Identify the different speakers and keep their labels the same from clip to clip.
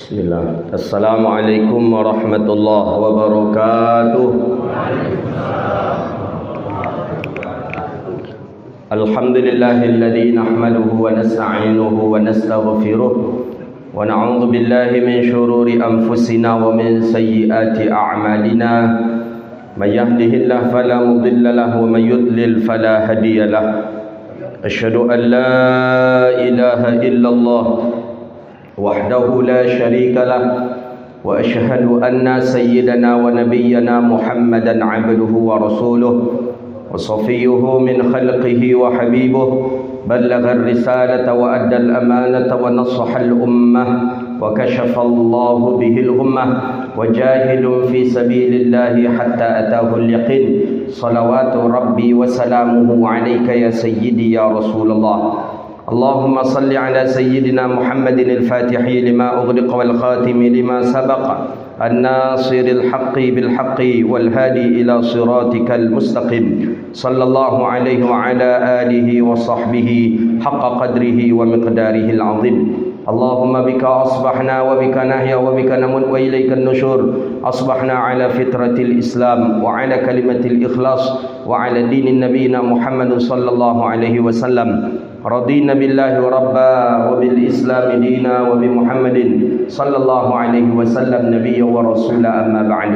Speaker 1: Bismillah. Assalamualaikum warahmatullahi wabarakatuh. Alhamdulillahilladzi nahmaduhu wa nasta'inuhu wa nastaghfiruh wa na'udzu billahi min shururi anfusina wa min sayyiati a'malina. May yahdihillahu fala mudilla lahu wa may yudlil fala hadiya lahu. Asyhadu an la ilaha illallah wahdahu la syarika lah wa asyhadu anna sayyidana wa nabiyyana Muhammadan abduhu wa rasuluh wa safiyyuhu min khalqihi wa habibuh ballagha ar-risalata wa adda al-amanata wa nasaha al-ummah wa kashafa Allahu bihi al-ummah wa jahidun fi sabilillahi hatta atahu al-yaqin. Salawatu rabbi wa salamuhu alayka ya sayyidi ya Rasulullah. اللهم صل على سيدنا محمد الفاتح لما أغلق والخاتم لما سبق الناصر الحق بالحق والهادي إلى صراطك المستقيم صلى الله عليه وعلى آله وصحبه حق قدره ومقداره العظيم. اللهم بك أصبحنا وبك نحيا وبك نموت وإليك النشور. أصبحنا على فطرة الإسلام وعلى كلمة الإخلاص وعلى دين نبينا محمد صلى الله عليه وسلم. رضينا بالله ربا وبالإسلام دينا وبمحمد صلى الله عليه وسلم نبيا ورسولا. أما بعد.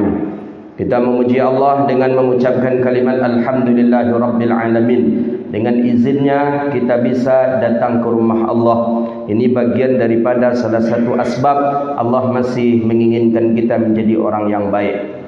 Speaker 1: Kita memuji Allah dengan mengucapkan kalimat Alhamdulillahi Rabbil Alamin. Dengan izinnya kita bisa datang ke rumah Allah. Ini bagian daripada salah satu asbab Allah masih menginginkan kita menjadi orang yang baik.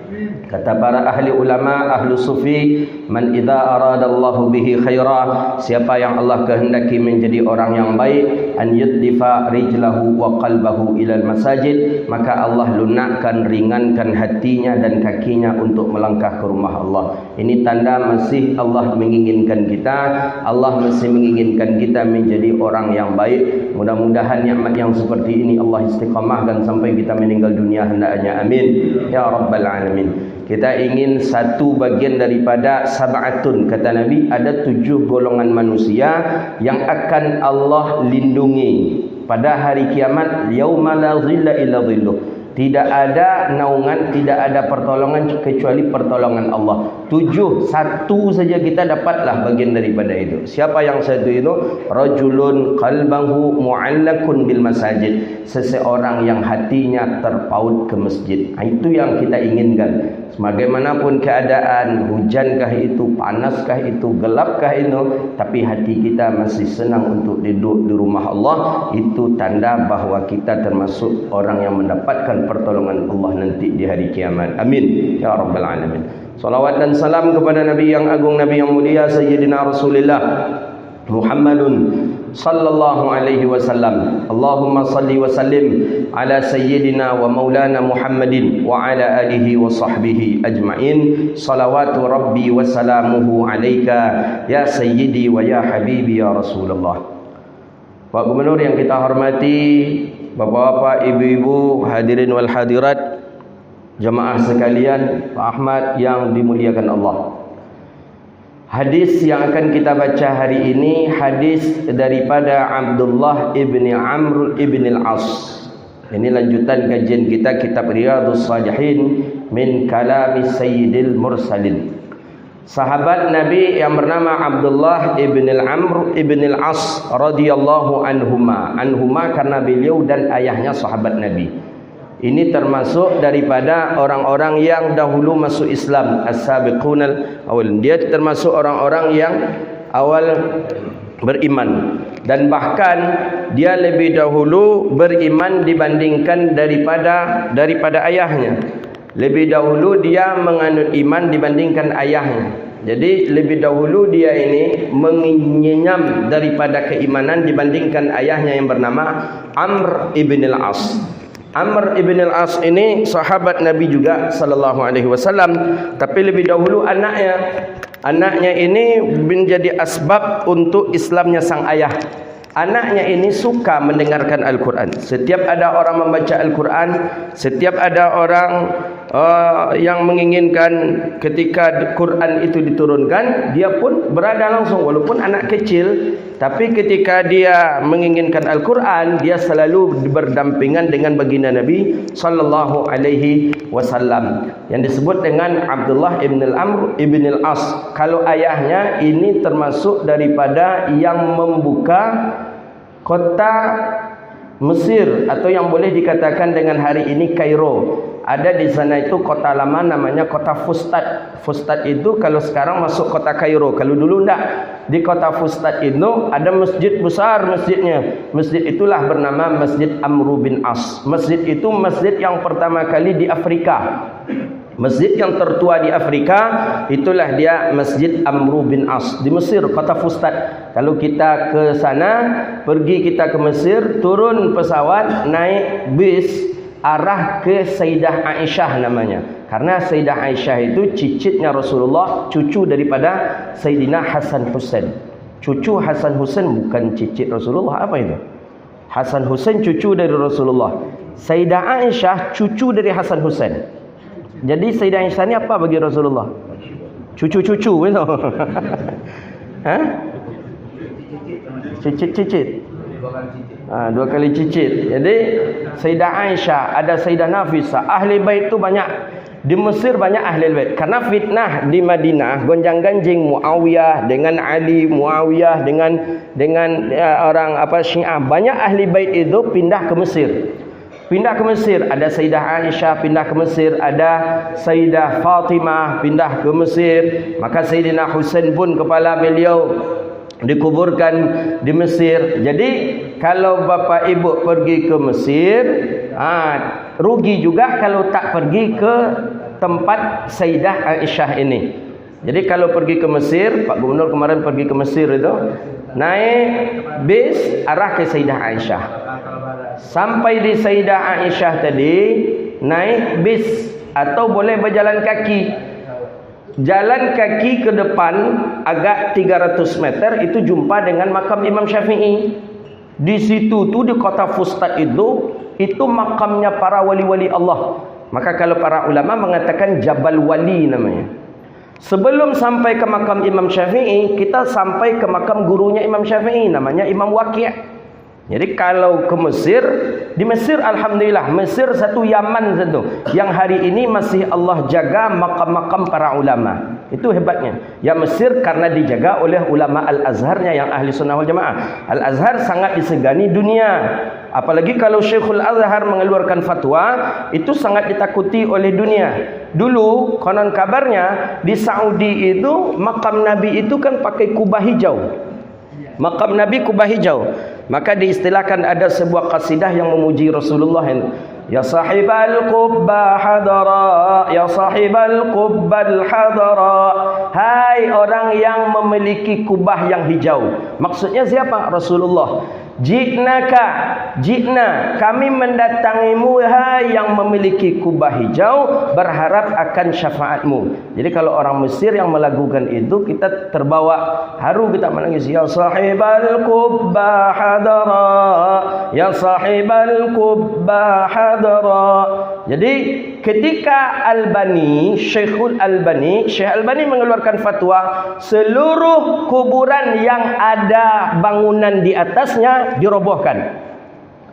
Speaker 1: Kata para ahli ulama, ahlu sufi, man idza aradallahu bihi khaira, siapa yang Allah kehendaki menjadi orang yang baik, an yuddifa rijlahu wa qalbahu ilal masajid, maka Allah lunakkan, ringankan hatinya dan kakinya untuk melangkah ke rumah Allah. Ini tanda masih Allah menginginkan kita, Allah masih menginginkan kita menjadi orang yang baik. Mudah-mudahan nikmat yang seperti ini Allah istiqamahkan sampai kita meninggal dunia hendaknya. Amin ya rabbal alamin. Kita ingin satu bagian daripada sab'atun, kata Nabi, ada 7 golongan manusia yang akan Allah lindungi pada hari kiamat, yauma la dhilla illa dhilluh. Tidak ada naungan, tidak ada pertolongan kecuali pertolongan Allah. 7, satu saja kita dapatlah bagian daripada itu. Siapa yang satu itu? Rajulun qalbahu mu'allakun bil masajid. Seseorang yang hatinya terpaut ke masjid. Itu yang kita inginkan. Bagaimanapun keadaan, hujankah itu, panaskah itu, gelapkah itu, tapi hati kita masih senang untuk duduk di rumah Allah. Itu tanda bahawa kita termasuk orang yang mendapatkan pertolongan Allah nanti di hari kiamat. Amin ya rabbal alamin. Salawat dan salam kepada Nabi yang agung, Nabi yang mulia, Sayyidina Rasulullah Muhammadun sallallahu alaihi wasallam. Allahumma salli wa sallim ala sayyidina wa maulana Muhammadin wa ala alihi wa sahbihi ajma'in. Salawatu rabbi wa salamuhu alaika ya sayyidi wa ya habibi ya Rasulullah. Pak Gubernur yang kita hormati, bapak-bapak, ibu-ibu, hadirin wal hadirat, jemaah sekalian, Pak Ahmad yang dimuliakan Allah. Hadis yang akan kita baca hari ini hadis daripada Abdullah ibni Amr ibn al-As. Ini lanjutan kajian kita kitab Riyadhus Shalihin min kalami Sayyidil Mursalin. Sahabat Nabi yang bernama Abdullah ibn al-Amr ibn al-As radhiyallahu anhuma. Anhuma karena beliau dan ayahnya sahabat Nabi. Ini termasuk daripada orang-orang yang dahulu masuk Islam, as-sabiqunal awal. Dia termasuk orang-orang yang awal beriman, dan bahkan dia lebih dahulu beriman dibandingkan daripada ayahnya. Lebih dahulu dia menganut iman dibandingkan ayahnya. Jadi lebih dahulu dia ini mengenyam daripada keimanan dibandingkan ayahnya yang bernama Amr ibn al-As. Amr ibn al-As ini sahabat Nabi juga sallallahu alaihi wasallam, tapi lebih dahulu anaknya ini menjadi asbab untuk Islamnya sang ayah. Anaknya ini suka mendengarkan Al-Quran. Setiap ada orang membaca Al-Quran, setiap ada orang yang menginginkan ketika Quran itu diturunkan, dia pun berada langsung, walaupun anak kecil, Tapi ketika dia menginginkan Al-Quran, dia selalu berdampingan dengan baginda Nabi sallallahu alaihi wasallam yang disebut dengan Abdullah ibn al-Amr ibn al-As. Kalau ayahnya ini termasuk daripada yang membuka kota Mesir, atau yang boleh dikatakan dengan hari ini Kairo. Ada di sana itu kota lama namanya kota Fustat. Fustat itu kalau sekarang masuk kota Kairo. Kalau dulu enggak. Di kota Fustat itu ada masjid besar masjidnya. Masjid itulah bernama Masjid Amr bin As. Masjid itu masjid yang pertama kali di Afrika. Masjid yang tertua di Afrika itulah dia Masjid Amr bin As di Mesir, kota Fustat. Kalau kita ke sana, pergi kita ke Mesir, turun pesawat, naik bis arah ke Sayyidah Aisyah namanya. Karena Sayyidah Aisyah itu cicitnya Rasulullah, cucu daripada Sayyidina Hasan Husain. Cucu Hasan Husain bukan cicit Rasulullah, apa itu? Hasan Husain cucu dari Rasulullah. Sayyidah Aisyah cucu dari Hasan Husain. Jadi Sayyidah Aisyah ni apa bagi Rasulullah? Cucu-cucu betul. Ha? Cicit-cicit. Dua kali cicit. Jadi Sayyidah Aisyah, ada Sayyidah Nafisah. Ahli bait tu banyak. Di Mesir banyak ahli bait. Karena fitnah di Madinah gonjang-ganjing Muawiyah dengan Ali, Muawiyah dengan orang Syiah. Banyak ahli bait itu pindah ke Mesir. Pindah ke Mesir, ada Sayyidah Aisyah pindah ke Mesir, ada Sayyidah Fatimah pindah ke Mesir. Maka Sayyidina Husain pun kepala beliau dikuburkan di Mesir. Jadi kalau bapa ibu pergi ke Mesir, rugi juga kalau tak pergi ke tempat Sayyidah Aisyah ini. Jadi kalau pergi ke Mesir, Pak Gubernur kemarin pergi ke Mesir itu, naik bis arah ke Sayyidah Aisyah. Sampai di Sayyidah Aisyah tadi, naik bis atau boleh berjalan kaki. Jalan kaki ke depan agak 300 meter itu jumpa dengan makam Imam Syafi'i. Di situ tu di kota Fustat itu makamnya para wali-wali Allah. Maka kalau para ulama mengatakan Jabal Wali namanya. Sebelum sampai ke makam Imam Syafi'i, kita sampai ke makam gurunya Imam Syafi'i namanya Imam Waqi'. Jadi kalau ke Mesir, di Mesir alhamdulillah, Mesir satu Yaman satu yang hari ini masih Allah jaga makam-makam para ulama. Itu hebatnya. Ya Mesir karena dijaga oleh ulama Al-Azharnya yang ahli sunnah wal jamaah. Al-Azhar sangat disegani dunia. Apalagi kalau Syekhul Azhar mengeluarkan fatwa, itu sangat ditakuti oleh dunia. Dulu konon kabarnya di Saudi itu makam Nabi itu kan pakai kubah hijau. Makam Nabi kubah hijau. Maka diistilahkan ada sebuah qasidah yang memuji Rasulullah. Ya sahibal qubbah hadara, ya sahibal qubbal hadara. Hai orang yang memiliki kubah yang hijau. Maksudnya siapa? Rasulullah. Jina kami mendatangimu hai yang memiliki kubah hijau, berharap akan syafaatmu. Jadi kalau orang Mesir yang melakukan itu, kita terbawa haru, kita menangis. Ya sahibal kubbah hadara, ya sahibal kubbah hadara. Jadi ketika Syekh Albani mengeluarkan fatwa, seluruh kuburan yang ada bangunan di atasnya dirobohkan.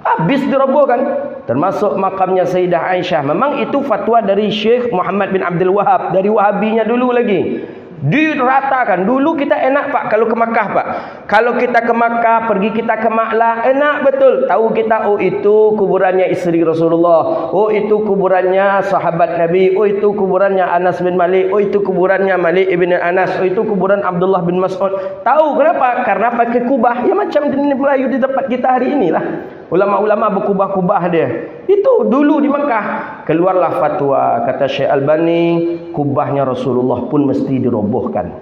Speaker 1: Habis dirobohkan, termasuk makamnya Sayyidah Aisyah. Memang itu fatwa dari Syekh Muhammad bin Abdul Wahab, dari Wahabinya dulu lagi. Diratakan. Dulu kita enak Pak kalau ke Makkah Pak. Kalau kita ke Makkah, pergi kita ke Ma'lah, enak betul. Tahu kita, oh itu kuburannya isteri Rasulullah, oh itu kuburannya sahabat Nabi, oh itu kuburannya Anas bin Malik, oh itu kuburannya Malik ibn Anas, oh itu kuburan Abdullah bin Mas'ud. Tahu kenapa? Karena pakai kubah. Ya macam di Melayu di tempat kita hari inilah. Ulama-ulama berkubah-kubah dia. Itu dulu di Mekah. Keluarlah fatwa, kata Syekh Albani, kubahnya Rasulullah pun mesti dirobohkan.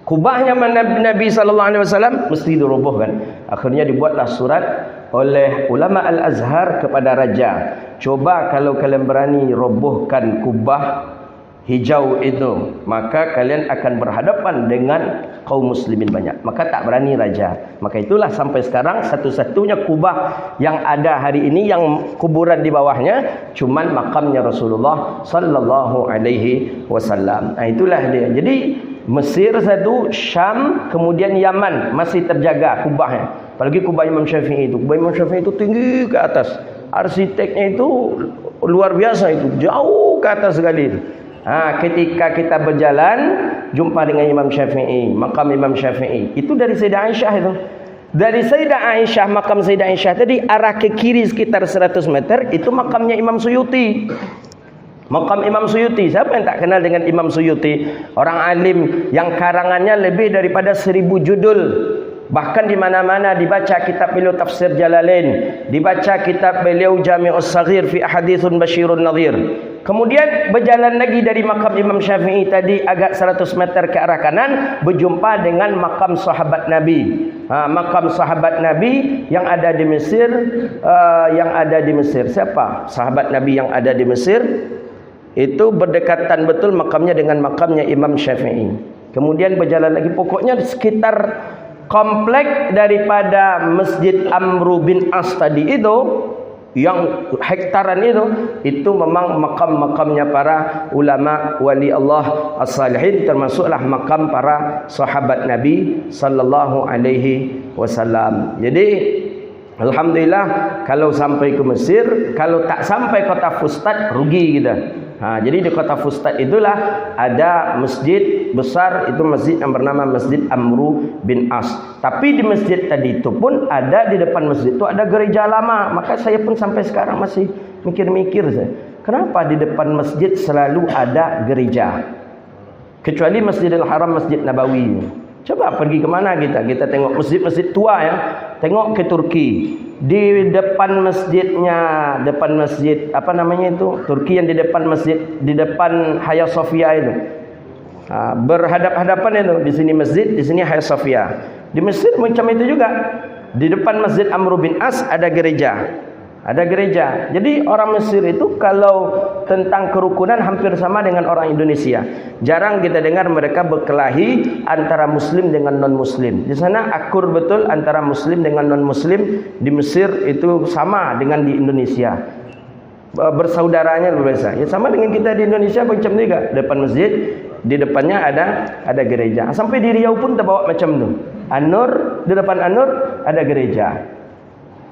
Speaker 1: Kubahnya Nabi SAW mesti dirobohkan. Akhirnya dibuatlah surat oleh ulama Al-Azhar kepada raja. Coba kalau kalian berani robohkan kubah hijau itu, maka kalian akan berhadapan dengan kaum muslimin banyak. Maka tak berani raja. Maka itulah sampai sekarang satu-satunya kubah yang ada hari ini yang kuburan di bawahnya cuman makamnya Rasulullah sallallahu alaihi wasallam. Itulah dia. Jadi Mesir satu, Syam, kemudian Yaman masih terjaga kubahnya. Apalagi kubah Imam Syafi'i itu. Kubah Imam Syafi'i itu tinggi ke atas. Arsiteknya itu luar biasa itu, jauh ke atas sekali. Ketika kita berjalan jumpa dengan Imam Syafi'i, makam Imam Syafi'i. Itu dari Sayyidah Aisyah itu. Dari Sayyidah Aisyah, makam Sayyidah Aisyah tadi arah ke kiri sekitar 100 meter itu makamnya Imam Suyuti. Makam Imam Suyuti. Siapa yang tak kenal dengan Imam Suyuti? Orang alim yang karangannya lebih daripada 1000 judul. Bahkan di mana-mana dibaca kitab beliau Tafsir Jalalain, dibaca kitab beliau Jami'us Saghir fi Ahaditsun Basyirun Nadhir. Kemudian berjalan lagi dari makam Imam Syafi'i tadi agak 100 meter ke arah kanan, berjumpa dengan makam sahabat Nabi. Makam sahabat Nabi yang ada di Mesir, Siapa sahabat Nabi yang ada di Mesir? Itu berdekatan betul makamnya dengan makamnya Imam Syafi'i. Kemudian berjalan lagi, pokoknya sekitar komplek daripada Masjid Amru bin As tadi itu, yang hektaran itu memang makam-makamnya para ulama wali Allah as-salihin, termasuklah makam para sahabat Nabi sallallahu alaihi wasallam. Jadi alhamdulillah kalau sampai ke Mesir, kalau tak sampai kota Fustat rugi kita. Jadi di kota Fustat itulah ada masjid besar, itu masjid yang bernama Masjid Amru bin As. Tapi di masjid tadi itu pun ada, di depan masjid itu ada gereja lama. Maka saya pun sampai sekarang masih mikir-mikir saya, kenapa di depan masjid selalu ada gereja? Kecuali Masjidil Haram, Masjid Nabawi. Coba pergi ke mana kita tengok masjid-masjid tua ya. Tengok ke Turki. Di depan masjidnya, depan masjid apa namanya itu? Turki yang di depan masjid, di depan Hagia Sophia itu. Berhadap-hadapan itu. Di sini masjid, di sini Hagia Sophia. Di Mesir macam itu juga. Di depan Masjid Amru bin As ada gereja. Ada gereja. Jadi orang Mesir itu kalau tentang kerukunan hampir sama dengan orang Indonesia. Jarang kita dengar mereka berkelahi antara Muslim dengan non-Muslim. Di sana akur betul antara Muslim dengan non-Muslim. Di Mesir itu sama dengan di Indonesia. Bersaudaranya luar biasa. Ya sama dengan kita di Indonesia macam juga. Depan masjid, di depannya ada gereja. Sampai di Riau pun terbawa macam itu. An-Nur, di depan An-Nur ada gereja.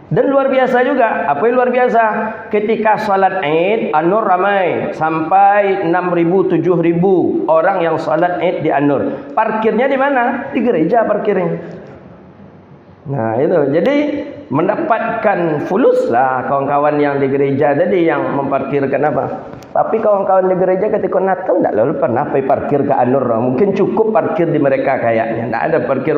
Speaker 1: Dan luar biasa juga. Apa yang luar biasa? Ketika salat Id, An-Nur ramai sampai 6.000, 7.000 orang yang salat Id di An-Nur. Parkirnya di mana? Di gereja parkirnya. Nah itu. Jadi mendapatkan fulus lah kawan-kawan yang di gereja tadi yang memparkirkan apa. Tapi kawan-kawan di gereja ketika Natal tidak lalu pernah parkir ke An-Nur. Mungkin cukup parkir di mereka kayaknya. Tidak ada parkir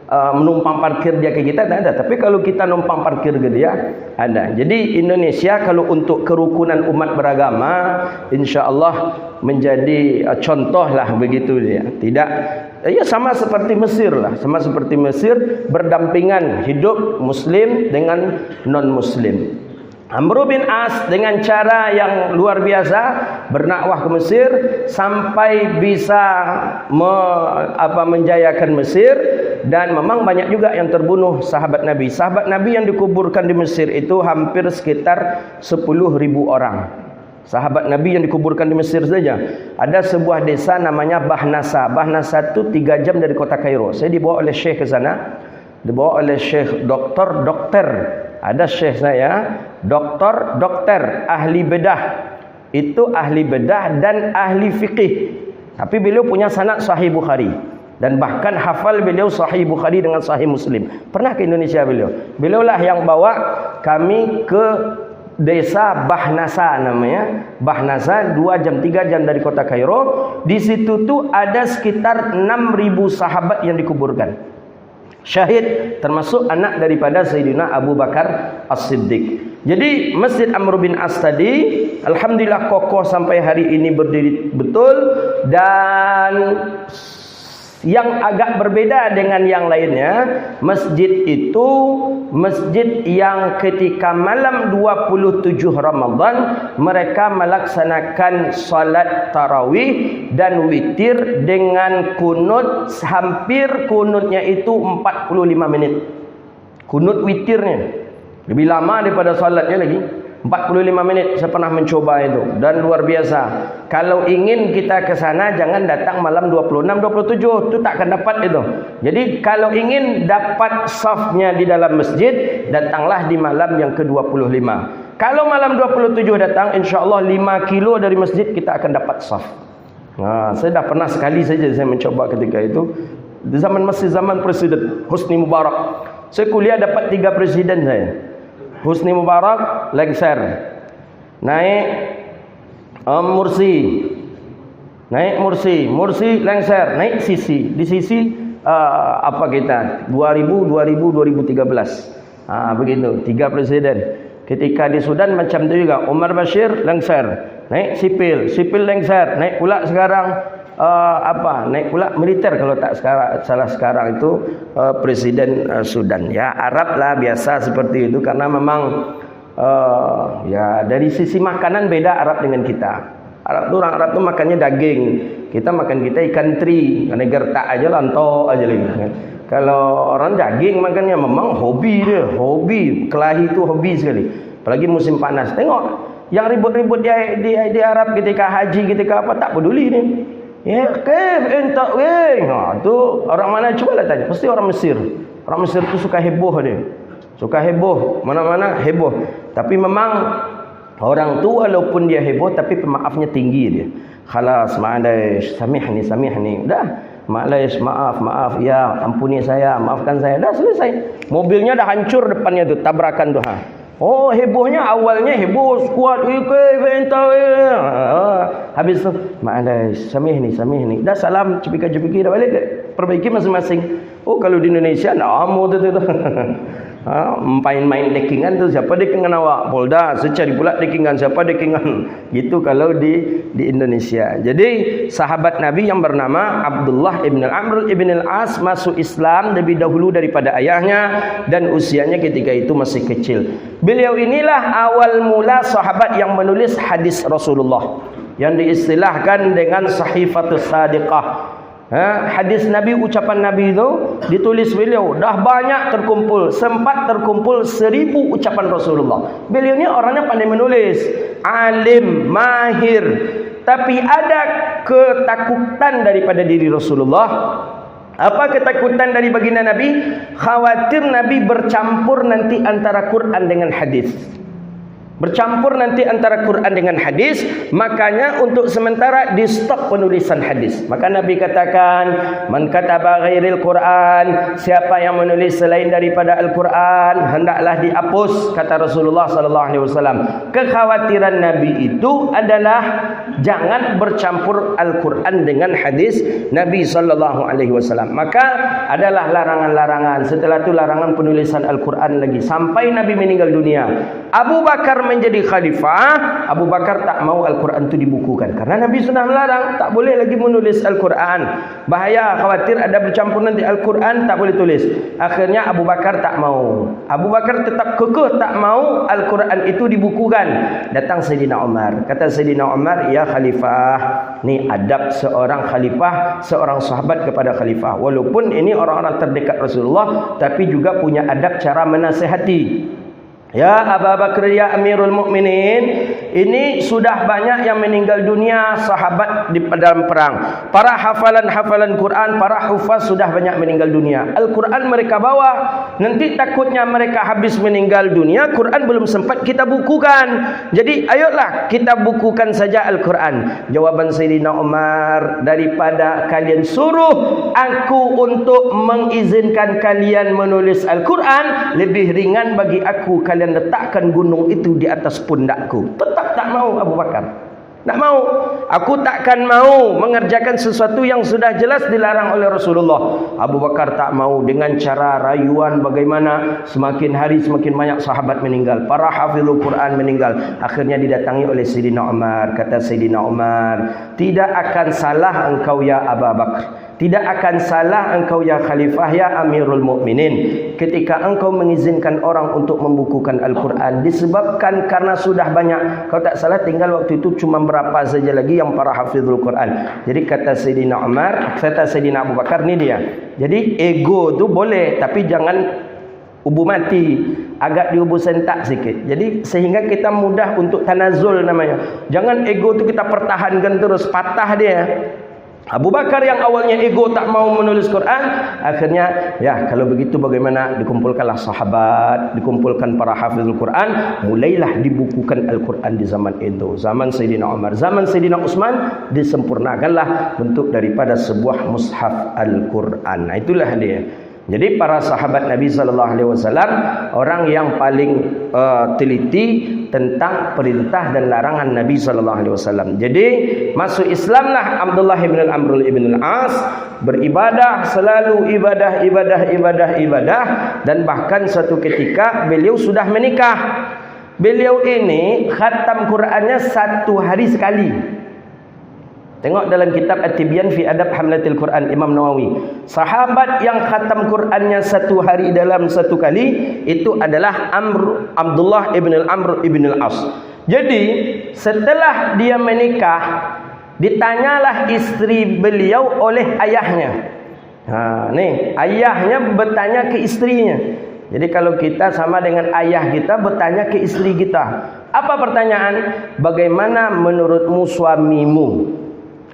Speaker 1: menumpang parkir dia ke kita, tak ada. Tapi kalau kita numpang parkir ke dia, ada. Jadi Indonesia kalau untuk kerukunan umat beragama, insya-Allah menjadi contoh lah begitu dia. Tidak, ya sama seperti Mesir lah, sama seperti Mesir, berdampingan hidup Muslim dengan non-Muslim. Amru bin As dengan cara yang luar biasa berdakwah ke Mesir sampai bisa menjayakan Mesir, dan memang banyak juga yang terbunuh sahabat Nabi. Sahabat Nabi yang dikuburkan di Mesir itu hampir sekitar 10.000 orang. Sahabat Nabi yang dikuburkan di Mesir saja. Ada sebuah desa namanya Bahnasa. Bahnasa itu 3 jam dari kota Kairo. Saya dibawa oleh Syekh ke sana. Dibawa oleh Syekh dokter. Ada Syekh saya, dokter, ahli bedah. Itu ahli bedah dan ahli fikih. Tapi beliau punya sanad Sahih Bukhari. Dan bahkan hafal beliau Sahih Bukhari dengan Sahih Muslim. Pernah ke Indonesia beliau. Beliaulah yang bawa kami ke desa Bahnasa namanya. Bahnasa 2 jam 3 jam dari kota Kairo. Di situ tuh ada sekitar 6.000 sahabat yang dikuburkan. Syahid, termasuk anak daripada Sayyidina Abu Bakar As-Siddiq. Jadi Masjid Amr bin As tadi alhamdulillah kokoh sampai hari ini berdiri betul. Dan yang agak berbeda dengan yang lainnya, masjid itu masjid yang ketika malam 27 Ramadan mereka melaksanakan salat tarawih dan witir dengan kunut, hampir kunutnya itu 45 menit. Kunut witirnya lebih lama daripada salatnya lagi. 45 minit saya pernah mencoba itu dan luar biasa. Kalau ingin kita ke sana jangan datang malam 26, 27, itu tak akan dapat itu. Jadi kalau ingin dapat safnya di dalam masjid, datanglah di malam yang ke-25. Kalau malam 27 datang, insya-Allah 5 kilo dari masjid kita akan dapat saf. Nah, saya dah pernah sekali saja saya mencoba ketika itu. Di masih zaman Presiden Husni Mubarak. Saya kuliah dapat 3 presiden saya. Husni Mubarak lengser. Naik Mursi. Naik Mursi lengser, naik Sisi. Di Sisi apa kita? 2013. Begitu, 3 presiden. Ketika di Sudan macam itu juga, Umar Bashir lengser, naik sipil lengser, naik pula sekarang naik pula militer kalau tak salah sekarang itu presiden Sudan. Ya Arab lah biasa seperti itu karena memang ya dari sisi makanan beda Arab dengan kita. Orang Arab tu makannya daging, kita ikan teri, karena gertak aja lantok aja lagi. Kalau orang daging makannya memang hobi dia, kelahi itu hobi sekali. Apalagi musim panas. Tengok yang ribut-ribut di Arab ketika haji, ketika apa tak peduli ni. Ya, entak weh. Tu orang mana cubalah tanya. Pasti orang Mesir. Orang Mesir tu suka heboh dia. Suka heboh, mana-mana heboh. Tapi memang orang tu walaupun dia heboh tapi pemaafnya tinggi dia. Khalas, ma'alaish, samihni. Dah. Ma'alaish, maaf, ya ampuni saya, maafkan saya. Dah selesai. Mobilnya dah hancur depannya tu, tabrakan tu. Oh, hebohnya awalnya heboh kuat. Habis tu, ma'alaish, samihni. Dah salam, cepika-cepiki dah balik, perbaiki masing-masing. Oh, kalau di Indonesia namo tu. Main-main dekingan tu, siapa dekingan awak? Polda, saya cari pula dekingan, siapa dekingan? Gitu kalau di Indonesia. Jadi sahabat Nabi yang bernama Abdullah ibn Amr ibn al-As masuk Islam lebih dahulu daripada ayahnya dan usianya ketika itu masih kecil. Beliau inilah awal mula sahabat yang menulis hadis Rasulullah yang diistilahkan dengan Sahifatus Sadiqah. Hadis Nabi, ucapan Nabi itu ditulis beliau. Dah banyak terkumpul, sempat terkumpul 1000 ucapan Rasulullah. Beliau ni orangnya pandai menulis, alim, mahir. Tapi ada ketakutan daripada diri Rasulullah. Apa ketakutan dari baginda Nabi? Khawatir Nabi bercampur nanti antara Quran dengan hadis. Bercampur nanti antara Quran dengan hadis, makanya untuk sementara di stop penulisan hadis. Maka Nabi katakan, man kataba ghairil Quran, siapa yang menulis selain daripada Al-Quran hendaklah dihapus, kata Rasulullah sallallahu alaihi wasallam. Kekhawatiran Nabi itu adalah jangan bercampur Al-Quran dengan hadis Nabi sallallahu alaihi wasallam. Maka adalah larangan-larangan. Setelah itu larangan penulisan Al-Quran lagi sampai Nabi meninggal dunia. Abu Bakar menjadi khalifah, Abu Bakar tak mau Al-Quran itu dibukukan karena Nabi sudah melarang, tak boleh lagi menulis Al-Quran. Bahaya, khawatir ada bercampur nanti Al-Quran, tak boleh tulis. Akhirnya Abu Bakar tak mau. Abu Bakar tetap kekeh tak mau Al-Quran itu dibukukan. Datang Sayyidina Umar. Kata Sayyidina Umar, ya khalifah, ni adab seorang khalifah, seorang sahabat kepada khalifah. Walaupun ini orang-orang terdekat Rasulullah, tapi juga punya adab cara menasihati. Ya Abu Bakar, ya Amirul Mukminin, ini sudah banyak yang meninggal dunia sahabat di dalam perang. Para hafalan Quran, para hufaz sudah banyak meninggal dunia. Al-Quran mereka bawa, nanti takutnya mereka habis meninggal dunia, Quran belum sempat kita bukukan. Jadi ayolah kita bukukan saja Al-Quran. Jawaban Sayyidina Umar, daripada kalian suruh aku untuk mengizinkan kalian menulis Al-Quran, lebih ringan bagi aku kalian letakkan gunung itu di atas pundakku. Tetap tak mau Abu Bakar. Tak mau. Aku takkan mau mengerjakan sesuatu yang sudah jelas dilarang oleh Rasulullah. Abu Bakar tak mau. Dengan cara rayuan bagaimana, semakin hari semakin banyak sahabat meninggal, para hafizul Quran meninggal. Akhirnya didatangi oleh Sayyidina Umar. Kata Sayyidina Umar, tidak akan salah engkau ya Abu Bakar, tidak akan salah engkau ya Khalifah, ya Amirul Mukminin, ketika engkau mengizinkan orang untuk membukukan Al-Quran, disebabkan karena sudah banyak. Kalau tak salah tinggal waktu itu cuma berapa saja lagi yang para hafizul Quran. Jadi kata Sayyidina Umar, kata Sayyidina Abu Bakar, ni dia. Jadi ego tu boleh, tapi jangan ubu mati. agak diubur sentak sikit. Jadi sehingga kita mudah untuk tanazul namanya. Jangan ego tu kita pertahankan terus, patah dia. Abu Bakar yang awalnya ego tak mau menulis Quran, akhirnya ya kalau begitu bagaimana, dikumpulkanlah sahabat, dikumpulkan para hafizul Quran, mulailah dibukukan Al-Quran di zaman itu. Zaman Sayyidina Umar, zaman Sayyidina Utsman, disempurnakanlah bentuk daripada sebuah mushaf Al-Quran. Nah, itulah dia. Jadi para sahabat Nabi sallallahu alaihi wasallam orang yang paling teliti tentang perintah dan larangan Nabi sallallahu alaihi wasallam. Jadi masuk Islamlah Abdullah bin Amr bin Al-As, beribadah selalu ibadah dan bahkan suatu ketika beliau sudah menikah. Beliau ini khatam Qurannya 1 hari sekali. Tengok dalam kitab At-Tibyan fi Adab Hamlatil Quran Imam Nawawi. Sahabat yang khatam Qurannya 1 hari dalam 1 kali itu adalah Abdullah ibn Amr ibn Al-As. Jadi setelah dia menikah, ditanyalah istri beliau oleh ayahnya. Nih ayahnya bertanya ke istrinya. Jadi kalau kita sama dengan ayah kita bertanya ke istri kita. Apa pertanyaan? Bagaimana menurutmu suamimu?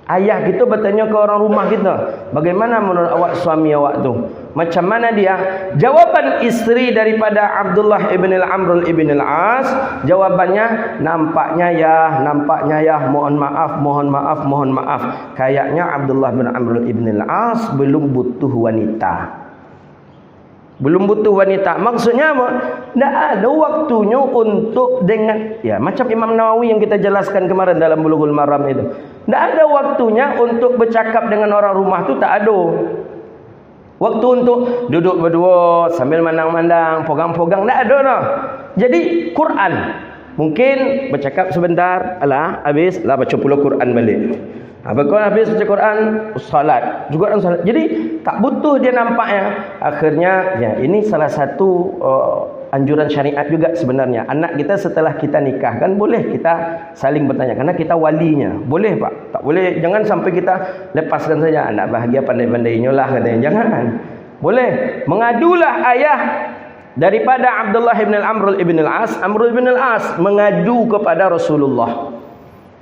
Speaker 1: Ayah kita bertanya ke orang rumah kita, bagaimana menurut awak suami awak tu? Macam mana dia? Jawaban istri daripada Abdullah ibn Amr ibn Al-As, jawabannya nampaknya ya, mohon maaf. Kayaknya Abdullah bin Amr ibn Al-As belum butuh wanita. Maksudnya apa? Tak ada waktunya untuk dengan, ya macam Imam Nawawi yang kita jelaskan kemarin dalam Bulughul Maram itu. Tak ada waktunya untuk bercakap dengan orang rumah tu, tak ada. Waktu untuk duduk berdua sambil mandang-mandang, pogang-pogang, tak ada dah. Jadi Quran mungkin bercakap sebentar, habis baca pula Quran balik. Kalau habis baca Quran, salat juga orang salat. Jadi tak butuh dia nampaknya. Akhirnya ya ini salah satu anjuran syariat juga sebenarnya. Anak kita setelah kita nikah kan boleh kita saling bertanya, karena kita walinya. Boleh Pak? Tak boleh, jangan sampai kita lepaskan saja. Anak bahagia pandai-pandainya lah katanya. Jangan. Boleh. Mengadulah ayah daripada Abdullah bin Amr bin Al-As. Amr bin Al-As mengadu kepada Rasulullah.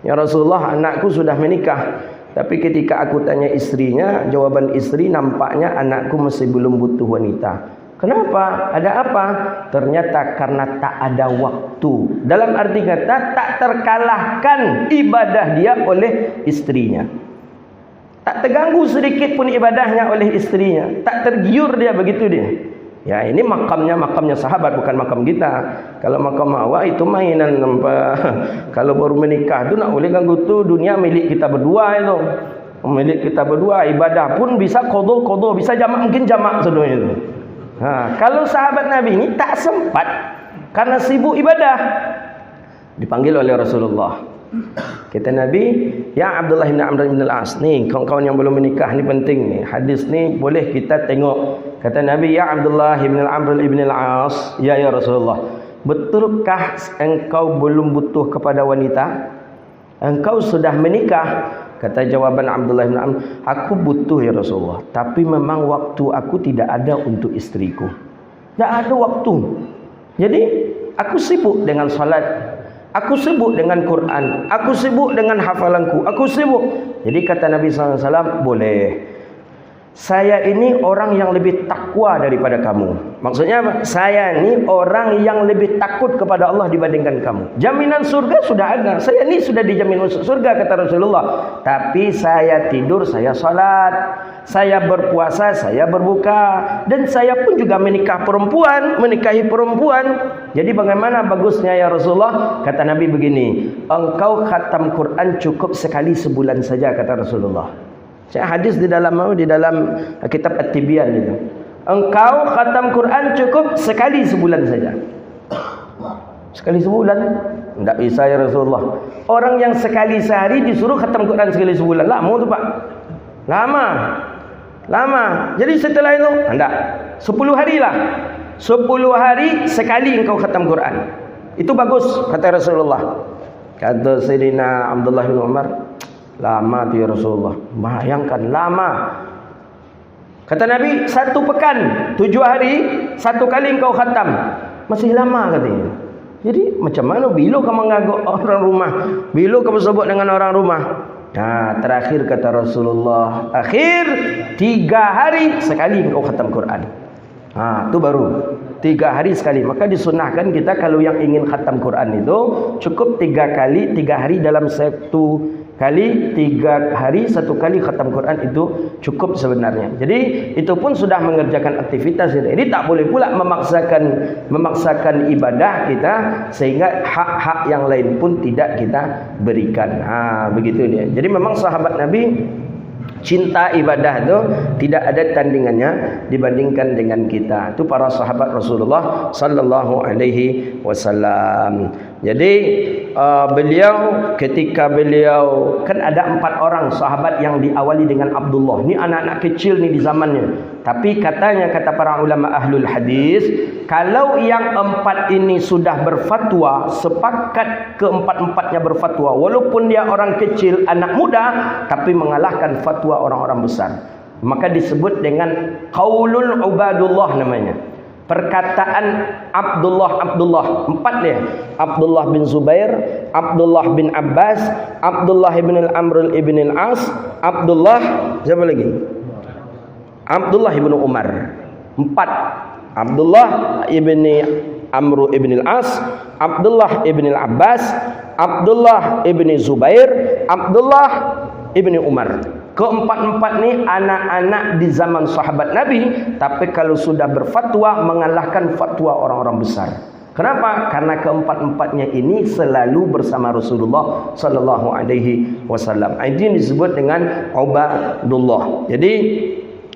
Speaker 1: Ya Rasulullah, anakku sudah menikah, tapi ketika aku tanya istrinya, jawaban istri nampaknya anakku masih belum butuh wanita. Kenapa? Ada apa? Ternyata karena tak ada waktu. Dalam arti kata tak terkalahkan ibadah dia oleh istrinya. Tak terganggu sedikit pun ibadahnya oleh istrinya. Tak tergiur dia, begitu dia. Ya ini makamnya sahabat, bukan makam kita. Kalau makam awak itu mainan. Kalau baru menikah tu nak boleh ganggu tu, dunia milik kita berdua itu. Milik kita berdua, ibadah pun bisa qada, bisa jamak, mungkin jamak sedunia itu. Kalau sahabat Nabi ini tak sempat karena sibuk ibadah. Dipanggil oleh Rasulullah. Kata Nabi, ya Abdullah bin Amr bin Al-As, ni kawan-kawan yang belum menikah ni penting ni. Hadis ni boleh kita tengok. Kata Nabi, ya Abdullah bin Amr bin Al-As, ya Rasulullah, betulkah engkau belum butuh kepada wanita? Engkau sudah menikah? Kata jawaban Abdullah bin Amr, aku butuh ya Rasulullah, tapi memang waktu aku tidak ada untuk istriku. Tak ada waktu. Jadi aku sibuk dengan salat, aku sibuk dengan Quran, aku sibuk dengan hafalanku, aku sibuk. Jadi kata Nabi SAW, boleh. Saya ini orang yang lebih takwa daripada kamu. Maksudnya apa? Saya ini orang yang lebih takut kepada Allah dibandingkan kamu. Jaminan surga sudah ada. Saya ini sudah dijamin masuk surga, kata Rasulullah. Tapi saya tidur, saya salat, saya berpuasa, saya berbuka, dan saya pun juga menikahi perempuan. Jadi bagaimana bagusnya ya Rasulullah? Kata Nabi begini, engkau khatam Quran cukup sekali sebulan saja, kata Rasulullah. Hadis di dalam kitab At-Tibyan itu. Engkau khatam Quran cukup sekali sebulan saja. Sekali sebulan? Tidak bisa ya Rasulullah. Orang yang sekali sehari disuruh khatam Quran sekali sebulan, lama tu Pak. Lama. Jadi setelah itu, tidak. 10 hari lah. 10 hari sekali engkau khatam Quran. Itu bagus, kata Rasulullah. Kata Sayyidina Abdullah bin Umar, lama tu ya Rasulullah. Bayangkan lama. Kata Nabi, 1 pekan, 7 hari, 1 kali engkau khatam. masih lama katanya. Jadi macam mana bila kamu ngagak orang rumah, bila kamu sebut dengan orang rumah. Terakhir kata Rasulullah, akhir 3 hari sekali kau khatam Quran. Itu baru 3 hari sekali. Maka disunahkan kita kalau yang ingin khatam Quran itu cukup 3 kali, 3 hari dalam 1 kali, 3 hari 1 kali khatam Quran itu cukup sebenarnya. Jadi itu pun sudah mengerjakan aktivitas kita. Ini tak boleh pula memaksakan ibadah kita sehingga hak-hak yang lain pun tidak kita berikan. Begitu dia. Jadi memang sahabat Nabi cinta ibadah itu tidak ada tandingannya dibandingkan dengan kita. Itu para sahabat Rasulullah sallallahu alaihi wasallam. Jadi beliau ketika beliau kan ada 4 orang sahabat yang diawali dengan Abdullah. Ni anak-anak kecil ni di zamannya. Tapi katanya kata para ulama ahlul hadis, kalau yang 4 ini sudah berfatwa, sepakat keempat-empatnya berfatwa, walaupun dia orang kecil, anak muda, tapi mengalahkan fatwa orang-orang besar, maka disebut dengan qaulul ubadullah namanya. Perkataan Abdullah 4 dia. Abdullah bin Zubair, Abdullah bin Abbas, Abdullah bin Al-Amr ibn Al-As, Abdullah siapa lagi? Abdullah bin Umar. 4. Abdullah ibn Amr ibn Al-As, Abdullah ibn Al-Abbas, Abdullah ibn Zubair, Abdullah ibn Umar. Keempat-empat ni anak-anak di zaman sahabat Nabi, tapi kalau sudah berfatwa mengalahkan fatwa orang-orang besar. Kenapa? Karena keempat-empatnya ini selalu bersama Rasulullah sallallahu alaihi wasallam. Ini disebut dengan Ubadullah. Jadi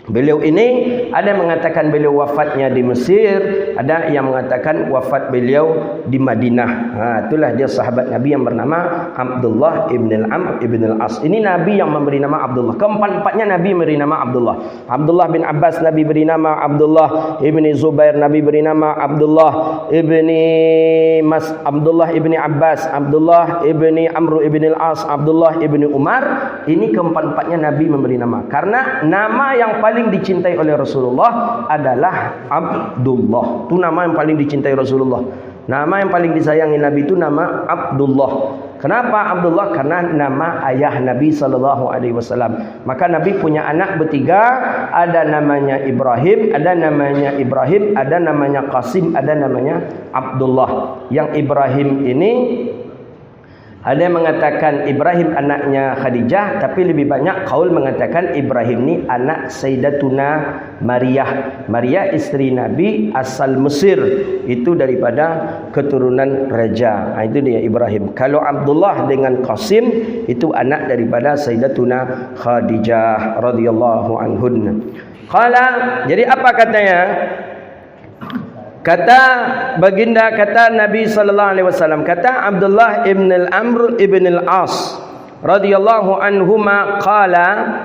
Speaker 1: beliau ini ada yang mengatakan beliau wafatnya di Mesir, ada yang mengatakan wafat beliau di Madinah. Itulah dia sahabat Nabi yang bernama Abdullah ibn Al-Amr ibn Al-As. Ini Nabi yang memberi nama Abdullah. Keempat-empatnya Nabi memberi nama Abdullah. Abdullah bin Abbas Nabi beri nama Abdullah ibn Zubair, Nabi beri nama Abdullah ibn Abbas, Abdullah ibn Amr ibn Al-As, Abdullah ibn Umar. Ini keempat-empatnya Nabi memberi nama. Karena nama yang paling dicintai oleh Rasulullah adalah Abdullah. Itu nama yang paling dicintai Rasulullah. Nama yang paling disayangi Nabi itu nama Abdullah. Kenapa Abdullah? Karena nama ayah Nabi sallallahu alaihi wasallam. Maka Nabi punya anak bertiga, ada namanya Ibrahim, ada namanya Qasim, ada namanya Abdullah. Yang Ibrahim ini ada yang mengatakan Ibrahim anaknya Khadijah, tapi lebih banyak kaul mengatakan Ibrahim ni anak Sayyidatuna Maryah. Maryah isteri Nabi asal Mesir, itu daripada keturunan raja. Itu dia Ibrahim. Kalau Abdullah dengan Qasim itu anak daripada Sayyidatuna Khadijah radhiyallahu anhunna. Jadi apa katanya? Kata baginda, kata Nabi sallallahu alaihi wasallam, kata Abdullah ibn Al-Amr ibn Al-As radhiyallahu anhuma qala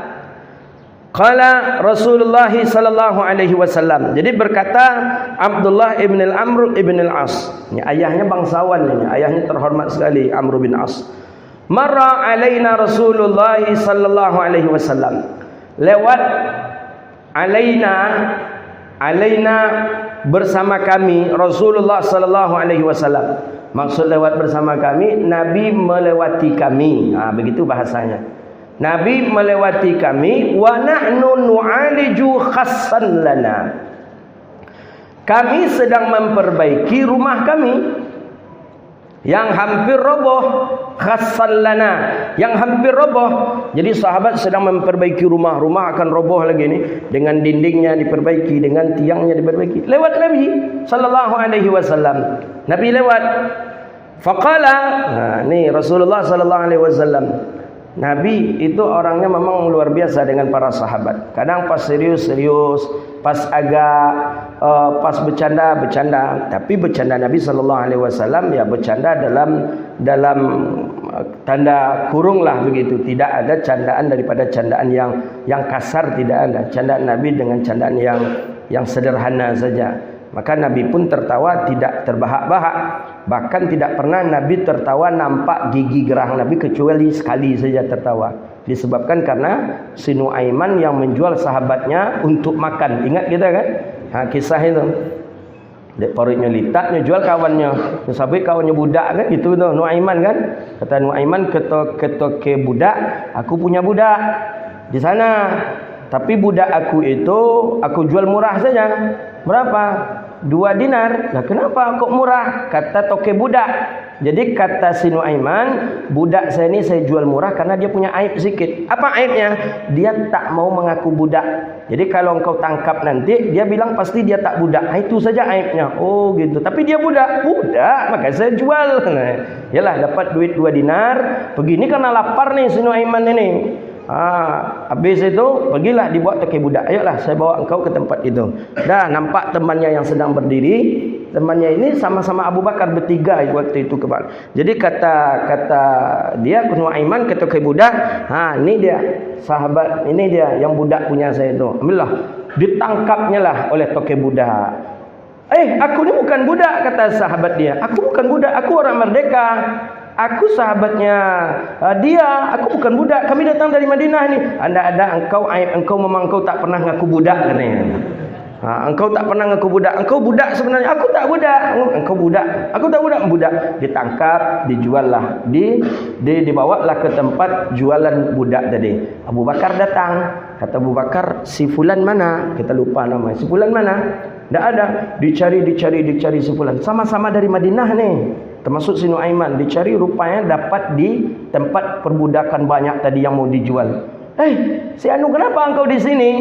Speaker 1: Rasulullah sallallahu alaihi wasallam. Jadi berkata Abdullah ibn Al-Amr ibn Al-As, ini ayahnya bangsawan ini, ayahnya terhormat sekali, Amr bin As. Marra alaina Rasulullah sallallahu alaihi wasallam. Lewat alaina bersama kami Rasulullah sallallahu alaihi wasallam. Maksud lewat bersama kami, Nabi melewati kami. Begitu bahasanya. Nabi melewati kami, wa nahnu nu'aliju khassan lana. Kami sedang memperbaiki rumah kami yang hampir roboh, khassan lana, yang hampir roboh. Jadi sahabat sedang memperbaiki rumah akan roboh lagi ni, dengan dindingnya diperbaiki, dengan tiangnya diperbaiki. Lewat Nabi sallallahu alaihi wasallam. Nabi lewat. Faqala, ni Rasulullah sallallahu alaihi wasallam. Nabi itu orangnya memang luar biasa dengan para sahabat. Kadang pas serius, pas agak pas bercanda. Tapi bercanda Nabi sallallahu alaihi wasallam ya bercanda dalam tanda kurung lah begitu. Tidak ada candaan daripada candaan yang kasar, tidak ada. Candaan Nabi dengan candaan yang sederhana saja. Maka Nabi pun tertawa tidak terbahak-bahak. Bahkan tidak pernah Nabi tertawa nampak gigi gerah Nabi, kecuali sekali saja tertawa. Disebabkan karena si Nuaiman yang menjual sahabatnya untuk makan. Ingat kita kan? Kisah itu. Dek paritnya litatnya jual kawannya. Sampai kawannya budak kan gitu tu Nuaiman kan. Kata Nuaiman ke budak, aku punya budak di sana. Tapi budak aku itu aku jual murah saja. Berapa? 2 dinar. Nah, kenapa kok murah? Kata toke budak. Jadi kata si Nuaiman, budak saya ini saya jual murah karena dia punya aib sedikit. Apa aibnya? Dia tak mau mengaku budak. Jadi kalau engkau tangkap nanti, dia bilang pasti dia tak budak. Itu saja aibnya. Oh gitu. Tapi dia budak. Budak, maka saya jual. Nah, yalah dapat duit 2 dinar. Begini karena lapar nih si Nuaiman ini. Habis itu pergilah dibuat toke budak. Ayolah saya bawa engkau ke tempat itu. Dah nampak temannya yang sedang berdiri. Temannya ini sama-sama Abu Bakar bertiga waktu itu kebal. Jadi kata dia Nuaiman ke toke budak, ini dia sahabat, ini dia yang budak punya saya itu. Alhamdulillah ditangkapnya lah oleh toke budak. Aku ni bukan budak, kata sahabat dia. Aku bukan budak, aku orang merdeka. Aku sahabatnya dia, aku bukan budak. Kami datang dari Madinah ni. Ada engkau aib, engkau memang engkau tak pernah ngaku budak katanya. Engkau tak pernah ngaku budak. Engkau budak sebenarnya. Aku tak budak. Engkau budak. Aku tak budak. Budak. Ditangkap, dijual lah. Dibawa lah ke tempat jualan budak tadi. Abu Bakar datang. Kata Abu Bakar, si fulan mana? Kita lupa nama. Si fulan mana? Tak ada. Dicari si fulan. Sama-sama dari Madinah ni. Termasuk si Nuaiman. Dicari rupanya dapat di tempat perbudakan banyak tadi yang mau dijual. Si Anu, kenapa engkau di sini?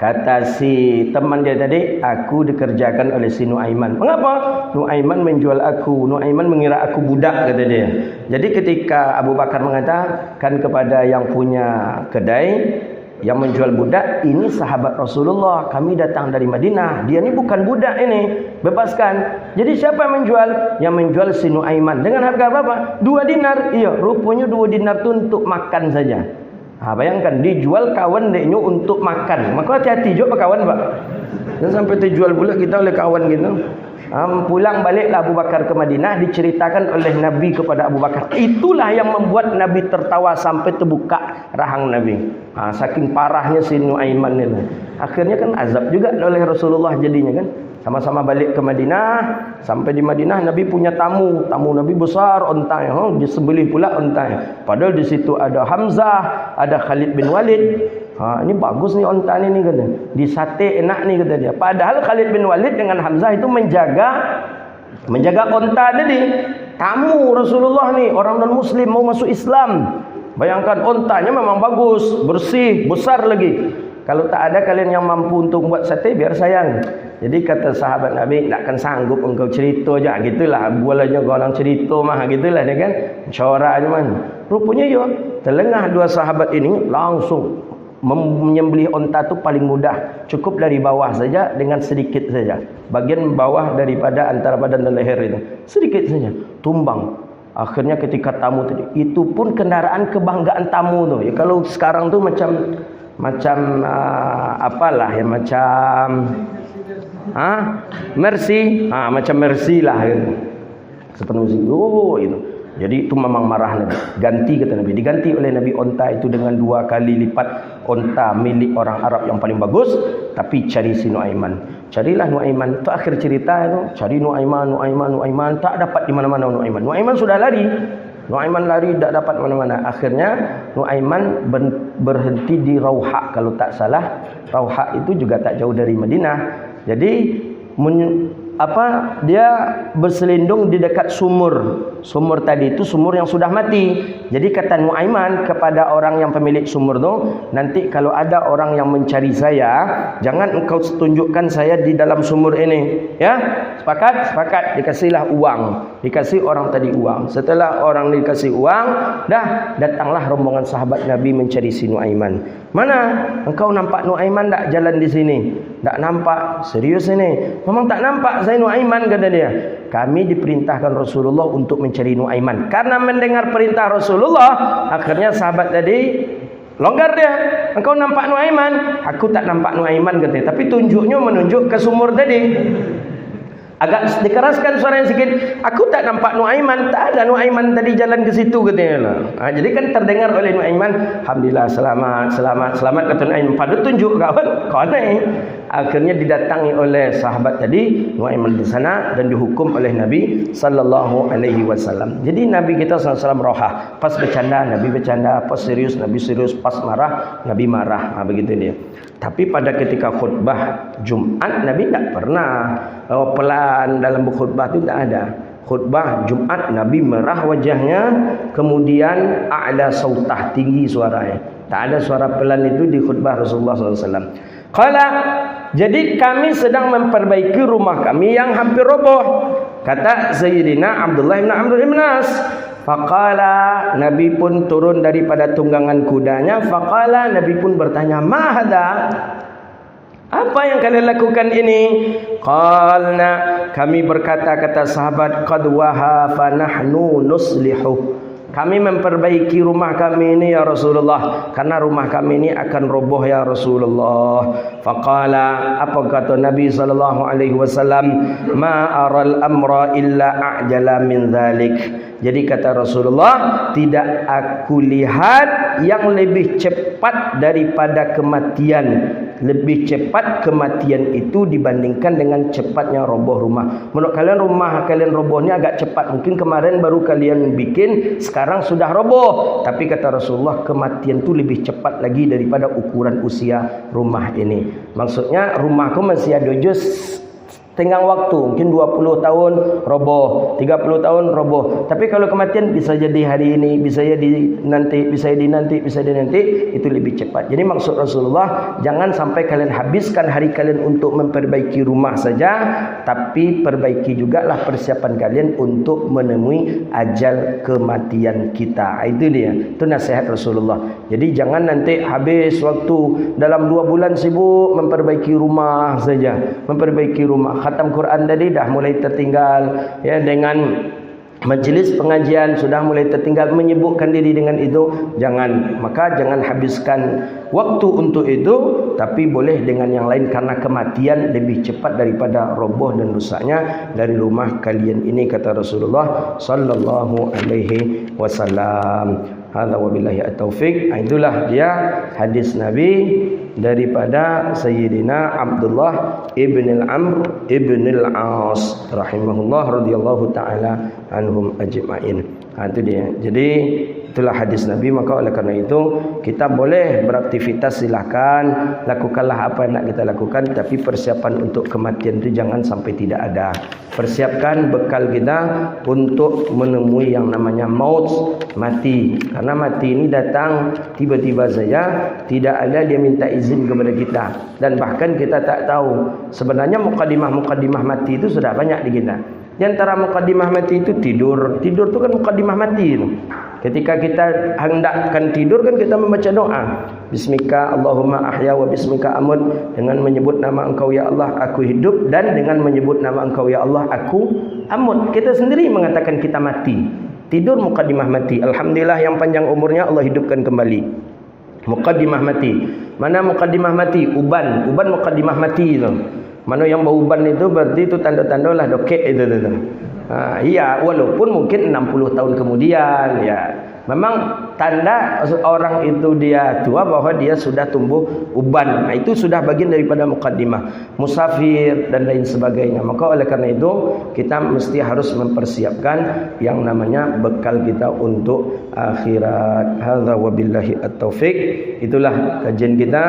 Speaker 1: Kata si teman dia tadi, aku dikerjakan oleh si Nuaiman. Mengapa? Nuaiman menjual aku. Nuaiman mengira aku budak, kata dia. Jadi ketika Abu Bakar mengatakan kepada yang punya kedai, yang menjual budak, ini sahabat Rasulullah, kami datang dari Madinah, dia ni bukan budak ini, bebaskan. Jadi siapa yang menjual? Yang menjual si Nuaiman. Dengan harga berapa? 2 dinar. Iya, rupanya 2 dinar tu untuk makan saja. Bayangkan, dijual kawan deknya untuk makan. Maka hati-hati juga kawan, Pak. Dan sampai terjual pula kita oleh kawan gitu. Pulang baliklah Abu Bakar ke Madinah, diceritakan oleh Nabi kepada Abu Bakar. Itulah yang membuat Nabi tertawa sampai terbuka rahang Nabi. Saking parahnya si Nuaiman ini. Akhirnya kan azab juga oleh Rasulullah jadinya kan. Sama-sama balik ke Madinah. Sampai di Madinah Nabi punya tamu. Tamu Nabi besar ontanya. Disembelih pula ontanya. Padahal di situ ada Hamzah, ada Khalid bin Walid. Ini bagus nih onta ni kata. Di sate enak ni kata dia. Padahal Khalid bin Walid dengan Hamzah itu menjaga onta tadi. Tamu Rasulullah ni, orang non muslim mau masuk Islam. Bayangkan ontanya memang bagus, bersih, besar lagi. Kalau tak ada kalian yang mampu untuk buat sate, biar sayang. Jadi kata sahabat Nabi, takkan sanggup engkau cerita je. Gitulah, bualannya orang cerita mah. Gitulah dia kan. Corak je man. Rupanya ya, terlengah 2 sahabat ini langsung menyembelih onta tu paling mudah. Cukup dari bawah saja dengan sedikit saja. Bagian bawah daripada antara badan dan leher itu. Sedikit saja. Tumbang. Akhirnya ketika tamu tadi, itu pun kendaraan kebanggaan tamu tu. Ya, kalau sekarang tu macam apalah ya, macam Mercy, macam Mercy lah gitu. Sepenuh itu. Jadi itu memang marah Nabi. Ganti kata Nabi. Diganti oleh Nabi onta itu dengan 2 kali lipat onta milik orang Arab yang paling bagus. Tapi cari si Nuaiman. Carilah Nuaiman. Itu akhir cerita itu. Cari Nuaiman. Tak dapat di mana-mana Nuaiman. Nuaiman sudah lari. Nuaiman lari tak dapat mana-mana. Akhirnya Nuaiman berhenti di Rauha kalau tak salah. Rauha itu juga tak jauh dari Madinah. Jadi dia berselindung di dekat sumur. Sumur tadi itu sumur yang sudah mati. Jadi kata Nuaiman kepada orang yang pemilik sumur tu, nanti kalau ada orang yang mencari saya, jangan engkau tunjukkan saya di dalam sumur ini. Ya? Sepakat? Sepakat. Dikasihlah uang. Dikasih orang tadi uang. Setelah orang dikasih uang, datanglah rombongan sahabat Nabi mencari si Nuaiman. Mana? Engkau nampak Nuaiman tak jalan di sini? Tak nampak. Serius ini? Memang tak nampak saya Nuaiman, kata dia. Kami diperintahkan Rasulullah untuk mencari Nuaiman. Karena mendengar perintah Rasulullah, akhirnya sahabat tadi longgar dia. Engkau nampak Nuaiman? Aku tak nampak Nuaiman, kata dia. Tapi tunjuknya menunjuk ke sumur tadi. Agak dikeraskan suaranya sikit. Aku tak nampak Nuaiman. Tak ada Nuaiman tadi jalan ke situ, katanya. Jadi kan terdengar oleh Nuaiman, alhamdulillah, selamat kata Nuaiman. Pada tunjuk kawan, kau ni. Akhirnya didatangi oleh sahabat tadi, Nuaiman di sana, dan dihukum oleh Nabi sallallahu alaihi wasallam. Jadi Nabi kita sallallahu alaihi wasallam rohah. Pas bercanda Nabi bercanda, pas serius Nabi serius, pas marah Nabi marah. Begitu dia. Tapi pada ketika khutbah Jumat Nabi tak pernah pelan dalam berkhutbah, itu tak ada. Khutbah Jumat Nabi merah wajahnya, kemudian a'la sautah, tinggi suaranya. Tak ada suara pelan itu di khutbah Rasulullah SAW. Qala, jadi kami sedang memperbaiki rumah kami yang hampir roboh. Kata Sayyidina Abdullah bin Amr bin As. Faqala, Nabi pun turun daripada tunggangan kudanya. Faqala, Nabi pun bertanya, ma hadha? Apa yang kalian lakukan ini? Qalna, kami berkata, kata sahabat, qad waha fa nahnu nuslihu. Kami memperbaiki rumah kami ini ya Rasulullah, karena rumah kami ini akan roboh ya Rasulullah. Faqala, apa kata Nabi sallallahu alaihi wasallam? Ma aral amra illa a'jala min dzalik. Jadi kata Rasulullah, tidak aku lihat yang lebih cepat daripada kematian. Lebih cepat kematian itu dibandingkan dengan cepatnya roboh rumah. Menurut kalian rumah kalian robohnya agak cepat. Mungkin kemarin baru kalian bikin, sekarang sudah roboh. Tapi kata Rasulullah, kematian itu lebih cepat lagi daripada ukuran usia rumah ini. Maksudnya rumahku masih ada jus tenggang waktu, mungkin 20 tahun roboh, 30 tahun roboh. Tapi kalau kematian bisa jadi hari ini, bisa jadi nanti, bisa jadi nanti, bisa jadi nanti, itu lebih cepat. Jadi maksud Rasulullah, jangan sampai kalian habiskan hari kalian untuk memperbaiki rumah saja, tapi perbaiki jugalah persiapan kalian untuk menemui ajal kematian kita. Itu dia, itu nasihat Rasulullah. Jadi jangan nanti habis waktu dalam 2 bulan sibuk memperbaiki rumah saja, memperbaiki rumah. Khatam Quran tadi dah mulai tertinggal, ya, dengan majlis pengajian sudah mulai tertinggal, menyibukkan diri dengan itu. Jangan, maka jangan habiskan waktu untuk itu, tapi boleh dengan yang lain, karena kematian lebih cepat daripada roboh dan rusaknya dari rumah kalian ini, kata Rasulullah sallallahu alaihi wasallam. Hadza wabillahi at-taufiq. Itulah dia hadis Nabi daripada Sayyidina Abdullah ibn al-Amr ibn al-As rahimahullah radhiyallahu taala anhum ajma'in. Itu dia. Jadi itulah hadis Nabi. Maka oleh karena itu kita boleh beraktivitas, silakan lakukanlah apa yang nak kita lakukan, tapi persiapan untuk kematian itu jangan sampai tidak ada. Persiapkan bekal kita untuk menemui yang namanya maut, mati. Karena mati ini datang tiba-tiba saja, tidak ada dia minta izin kepada kita, dan bahkan kita tak tahu. Sebenarnya mukaddimah mati itu sudah banyak di kita. Di antara mukaddimah mati itu tidur. Tidur itu kan mukaddimah mati itu. Ketika kita hendakkan tidur kan kita membaca doa. Bismika Allahumma ahya wa bismika amut. Dengan menyebut nama Engkau ya Allah aku hidup, dan dengan menyebut nama Engkau ya Allah aku amut. Kita sendiri mengatakan kita mati. Tidur mukaddimah mati. Alhamdulillah yang panjang umurnya Allah hidupkan kembali. Mukaddimah mati. Mana mukaddimah mati? Uban mukaddimah mati itu. Mana yang beruban itu berarti itu tanda-tanda lah dokek itu. Iya, walaupun mungkin 60 tahun kemudian, ya. Memang tanda orang itu dia tua bahwa dia sudah tumbuh uban. Itu sudah bagian daripada mukaddimah. Musafir dan lain sebagainya. Maka oleh karena itu kita mesti harus mempersiapkan yang namanya bekal kita untuk akhirat. Hadza wabillahi at-taufiq. Itulah kajian kita.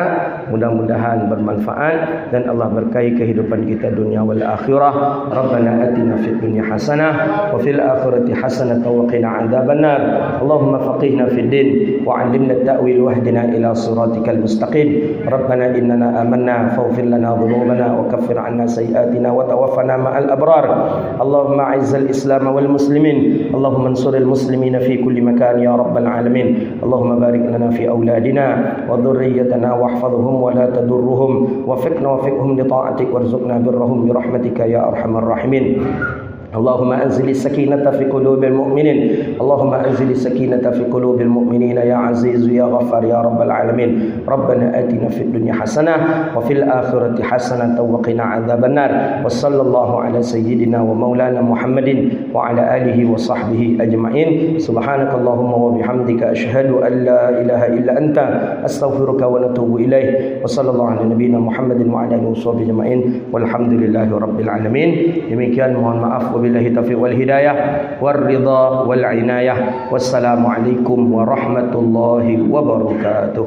Speaker 1: Mudah-mudahan bermanfaat dan Allah berkahi kehidupan kita dunia wal akhirah. Rabbana atina fid dunya hasanah wa fil akhirati hasanah wa qina adzabannar. Allahumma فقهنا في الدين وعلمنا التأويل واهدنا إلى صراطك المستقيم ربنا إننا آمنا فاغفر لنا ذنوبنا وكفر عنا سيئاتنا وتوفنا مع الأبرار اللهم أعز الإسلام والمسلمين اللهم انصر المسلمين في كل مكان يا رب العالمين اللهم بارك لنا في أولادنا وذريتنا واحفظهم ولا تضرهم وفقنا وفقهم لطاعتك وارزقنا برهم برحمتك يا أرحم الراحمين
Speaker 2: اللهم أنزل السكينة في قلوب المؤمنين اللهم أنزل السكينة في قلوب المؤمنين يا عزيز يا غفار يا رب العالمين ربنا آتنا في الدنيا حسنة وفي الآخرة حسنة وقنا عذاب النار وصلى الله على سيدنا ومولانا محمد وعلى آله وصحبه أجمعين سبحانك اللهم وبحمدك أشهد أن لا إله إلا أنت أستغفرك ونتوب إليه وصلى الله على نبينا محمد وعلى آله وصحبه أجمعين والحمد لله رب العالمين. Demikian, mohon maaf, wabillahi taufiq wal hidayah war ridha wal inayah. Wassalamualaikum warahmatullahi wabarakatuh.